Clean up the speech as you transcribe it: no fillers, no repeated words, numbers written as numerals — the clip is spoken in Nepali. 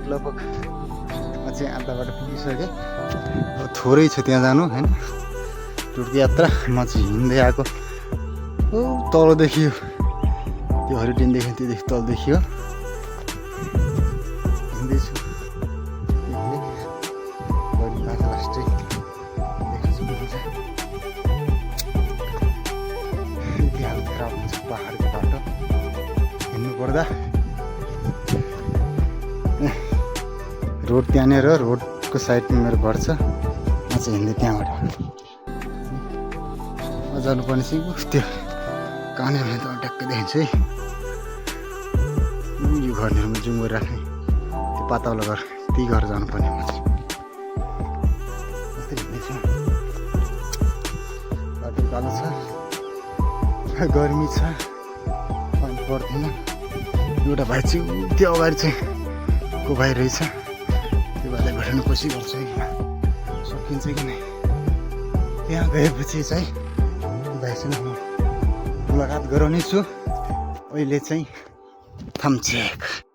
लगभग म चाहिँ आधा बाटो पुगिसकेँ। अब थोरै छ त्यहाँ जानु होइन, टुरको यात्रा। म चाहिँ हिँड्दै आएको तल देखियो त्यो हरिटेन देख्यो, त्योदेखि तल देखियो हिँड्दैछु। लास्टै यति हालत खराब हुन्छ पहाडको बाटो हिँड्नु पर्दा। रोड त्यहाँनिर, रोडको साइडमा मेरो घर छ। म चाहिँ हिँड्दै त्यहाँबाट जानुपर्ने चाहिँ त्यो कहाँनिर त ट्याक्कै देखिन्छ है। यो घरनिरमा जुम गरिराख्ने त्यो पातावाला घर, त्यही घर जानुपर्ने। म चाहिँ यस्तै हिँड्दैछ। बाटो कालो छ, गर्मी छ, पानी पर्दैन। एउटा भाइ चाहिँ त्यो अगाडि चाहिँ को भाइ रहेछ, त्यो भाइलाई भेट्नु कोसिस गर्छु है, सकिन्छ कि नै। त्यहाँ गएपछि चाहिँ त्यो भाइसँग म मुलाकात गराउने छु। अहिले चाहिँ थम्चेक।